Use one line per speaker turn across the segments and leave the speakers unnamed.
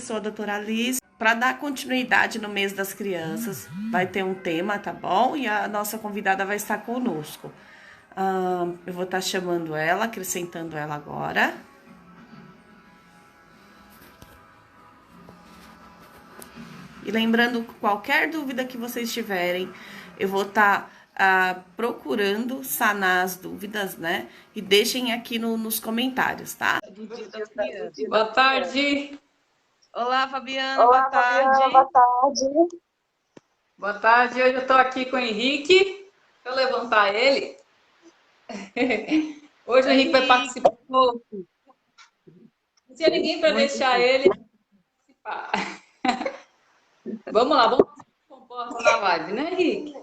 Sou a doutora Alice. Para dar continuidade no mês das crianças, vai ter um tema, tá bom? E a nossa convidada vai estar conosco. Eu vou estar chamando ela, acrescentando ela agora. E lembrando, qualquer dúvida que vocês tiverem, eu vou estar procurando sanar as dúvidas, né? E deixem aqui nos comentários, tá? Do Dia das Crianças.
Boa tarde.
Olá, Fabiana, boa
Olá, Fabiana, boa
tarde.
tarde.
Boa tarde. Hoje eu estou aqui com o Henrique. Deixa eu levantar ele. Hoje o Henrique vai
Henrique,
participar. Não tinha ninguém para
muito
deixar
bem.
ele participar. Vamos lá, vamos ver se ele se comporta na live, né, Henrique?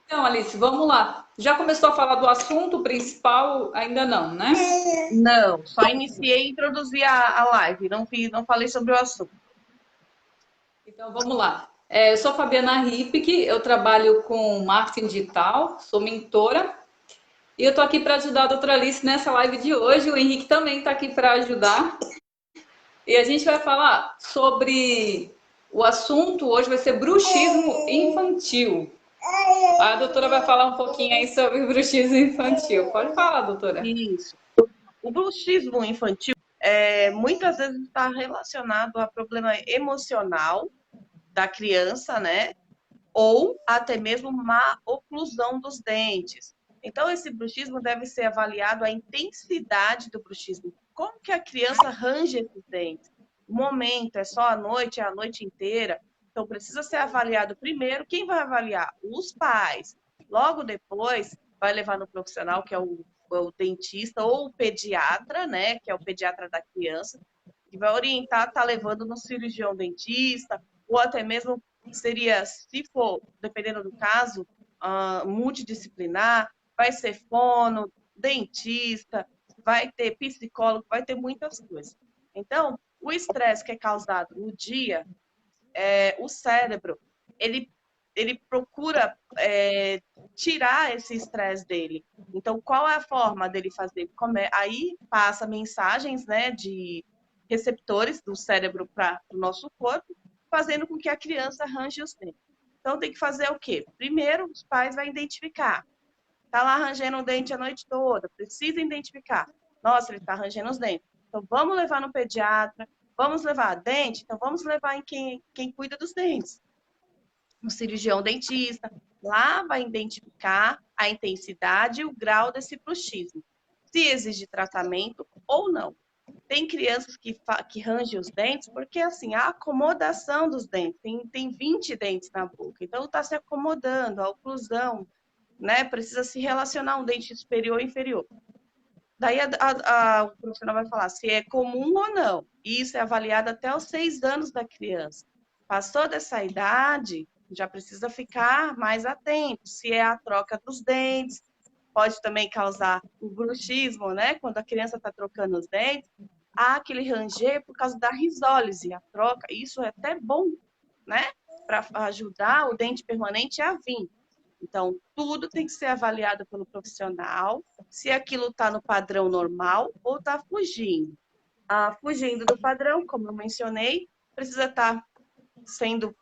Então, Alice, vamos lá. Já começou a falar do assunto principal? Ainda não, né?
Não, só iniciei e introduzi a live, não falei sobre o assunto.
Então, vamos lá. Eu sou Fabiana Ripke, eu trabalho com marketing digital, sou mentora. E eu estou aqui para ajudar a doutora Alice nessa live de hoje. O Henrique também está aqui para ajudar. E a gente vai falar sobre o assunto hoje vai ser bruxismo infantil. A doutora vai falar um pouquinho aí sobre bruxismo infantil. Pode falar, doutora.
Isso. O bruxismo infantil muitas vezes está relacionado a problema emocional da criança, né? Ou até mesmo má oclusão dos dentes. Então, esse bruxismo deve ser avaliado a intensidade do bruxismo. Como que a criança range esses dentes? O momento é só à noite, é a noite inteira. Então, precisa ser avaliado primeiro. Quem vai avaliar? Os pais. Logo depois, vai levar no profissional, que é o dentista, ou o pediatra, né? Que é o pediatra da criança, que vai orientar, tá levando no cirurgião dentista, ou até mesmo seria, se for, dependendo do caso, multidisciplinar, vai ser fono, dentista, vai ter psicólogo, vai ter muitas coisas. Então, o estresse que é causado no dia, o cérebro, ele, ele procura tirar esse estresse dele. Então, qual é a forma dele fazer? Aí passa mensagens, né, de receptores do cérebro para o nosso corpo, fazendo com que a criança arranje os dentes. Então, tem que fazer o quê? Primeiro, os pais vão identificar. Tá lá arranjando o dente a noite toda, precisa identificar. Nossa, ele está arranjando os dentes. Então, vamos levar no pediatra, vamos levar a dente, então vamos levar em quem cuida dos dentes. No cirurgião dentista, lá vai identificar a intensidade e o grau desse bruxismo. Se exige tratamento ou não. Tem crianças que rangem os dentes porque, assim, a acomodação dos dentes, tem 20 dentes na boca, então está se acomodando, a oclusão, né? Precisa se relacionar um dente superior e inferior. Daí o profissional vai falar se é comum ou não. Isso é avaliado até os 6 anos da criança. Passou dessa idade, já precisa ficar mais atento. Se é a troca dos dentes, pode também causar o bruxismo, né? Quando a criança está trocando os dentes, há aquele ranger por causa da risólise, a troca. Isso é até bom, né? Para ajudar o dente permanente a vir. Então, tudo tem que ser avaliado pelo profissional, se aquilo está no padrão normal ou está fugindo. Fugindo do padrão, como eu mencionei, precisa estar sendo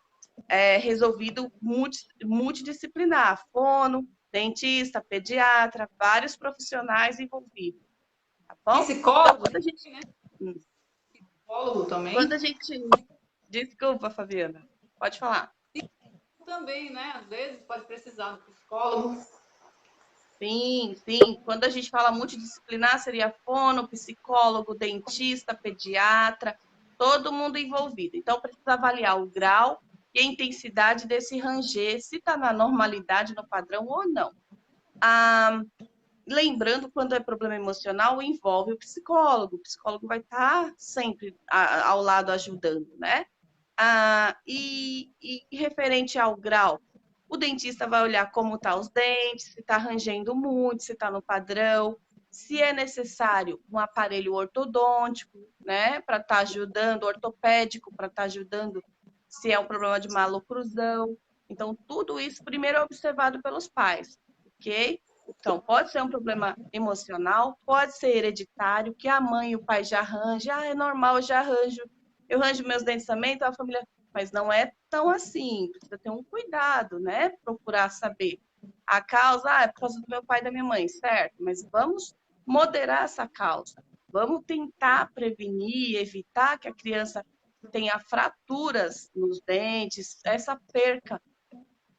resolvido multidisciplinar, fono, dentista, pediatra, vários profissionais envolvidos, tá bom? Então,
Psicólogo, né? Psicólogo
quando
também.
a gente... Desculpa, Fabiana, pode falar.
Também, né? Às vezes pode precisar do psicólogo.
Sim, sim. Quando a gente fala multidisciplinar, seria fono, psicólogo, dentista, pediatra, todo mundo envolvido. Então, precisa avaliar o grau e a intensidade desse ranger, se está na normalidade, no padrão ou não. Lembrando, quando é problema emocional, envolve o psicólogo. O psicólogo vai estar sempre ao lado ajudando, né? E referente ao grau, o dentista vai olhar como tá os dentes, se está rangendo muito, se está no padrão, se é necessário um aparelho ortodôntico, né, para estar ajudando, ortopédico, para estar ajudando se é um problema de maloclusão. Então, tudo isso primeiro é observado pelos pais, ok? Então, pode ser um problema emocional, pode ser hereditário, que a mãe e o pai já arranjam. Ah, é normal, eu já arranjo. Eu arranjo meus dentes também, então a família... Mas não é tão assim, precisa ter um cuidado, né? Procurar saber. A causa, é por causa do meu pai e da minha mãe, certo? Mas vamos moderar essa causa. Vamos tentar prevenir, evitar que a criança tenha fraturas nos dentes, essa perca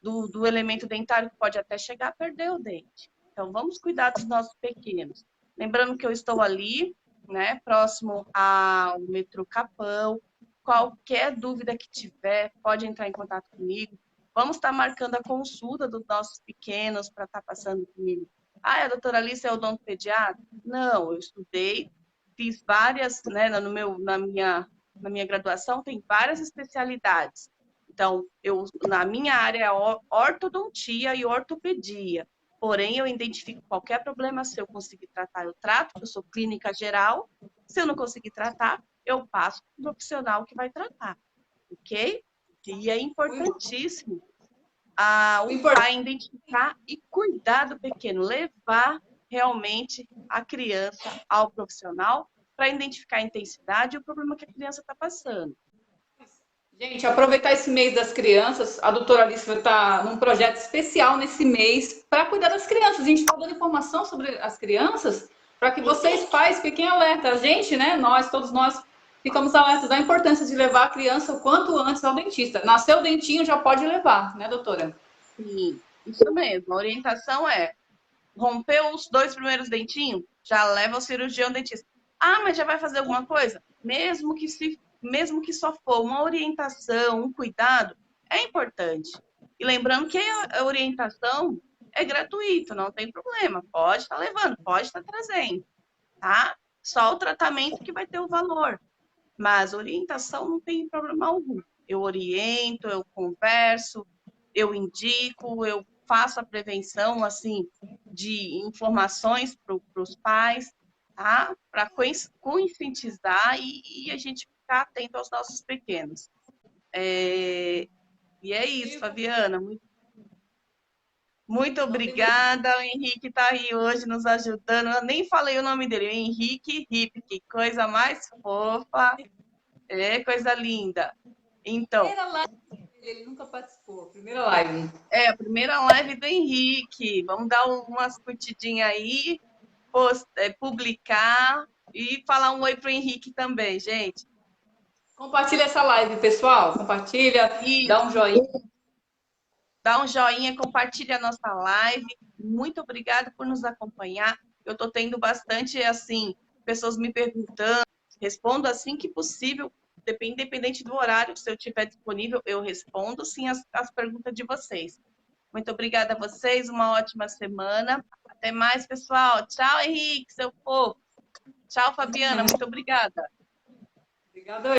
do elemento dentário que pode até chegar a perder o dente. Então, vamos cuidar dos nossos pequenos. Lembrando que eu estou ali, né, próximo ao metrô Capão. Qualquer dúvida que tiver, pode entrar em contato comigo. Vamos estar marcando a consulta dos nossos pequenos para estar passando comigo. Ah, a doutora Alice é odontopediatra? Não, eu estudei, fiz várias, né, na minha graduação tem várias especialidades. Então, na minha área é ortodontia e ortopedia. Porém, eu identifico qualquer problema, se eu conseguir tratar, eu trato, eu sou clínica geral. Se eu não conseguir tratar, eu passo para o profissional que vai tratar, ok? E é importantíssimo o pai identificar e cuidar do pequeno, levar realmente a criança ao profissional para identificar a intensidade e o problema que a criança está passando.
Gente, aproveitar esse mês das crianças, a doutora Alice vai estar num projeto especial nesse mês para cuidar das crianças. A gente está dando informação sobre as crianças para que vocês, pais, fiquem alertas. A gente, né, todos nós, ficamos alertas da importância de levar a criança o quanto antes ao dentista. Nasceu o dentinho, já pode levar, né, doutora?
Sim, isso mesmo. A orientação é: rompeu os 2 primeiros dentinhos, já leva ao cirurgião dentista. Ah, mas já vai fazer alguma coisa? Mesmo que só for uma orientação, um cuidado, é importante. E lembrando que a orientação é gratuita, não tem problema. Pode estar levando, pode estar trazendo, tá? Só o tratamento que vai ter o valor. Mas orientação não tem problema algum. Eu oriento, eu converso, eu indico, eu faço a prevenção, assim, de informações para os pais, tá? Para conscientizar e a gente ficar atento aos nossos pequenos. E é isso, Fabiana. Muito obrigada. O Henrique está aí hoje nos ajudando. Eu nem falei o nome dele, o Henrique Hip, que coisa mais fofa. É, coisa linda. Então.
Primeira live, ele nunca participou. Primeira live.
É, a primeira live do Henrique. Vamos dar umas curtidinhas aí, publicar e falar um oi pro Henrique também, gente.
Compartilha essa live, pessoal. Compartilha,
E
dá um joinha.
dá um joinha, compartilha a nossa live. Muito obrigada por nos acompanhar. Eu estou tendo bastante, assim, pessoas me perguntando. Respondo assim que possível, independente do horário, se eu tiver disponível, eu respondo sim as perguntas de vocês. Muito obrigada a vocês, uma ótima semana. Até mais, pessoal. Tchau, Henrique, seu povo. Tchau, Fabiana, muito obrigada.
Obrigada.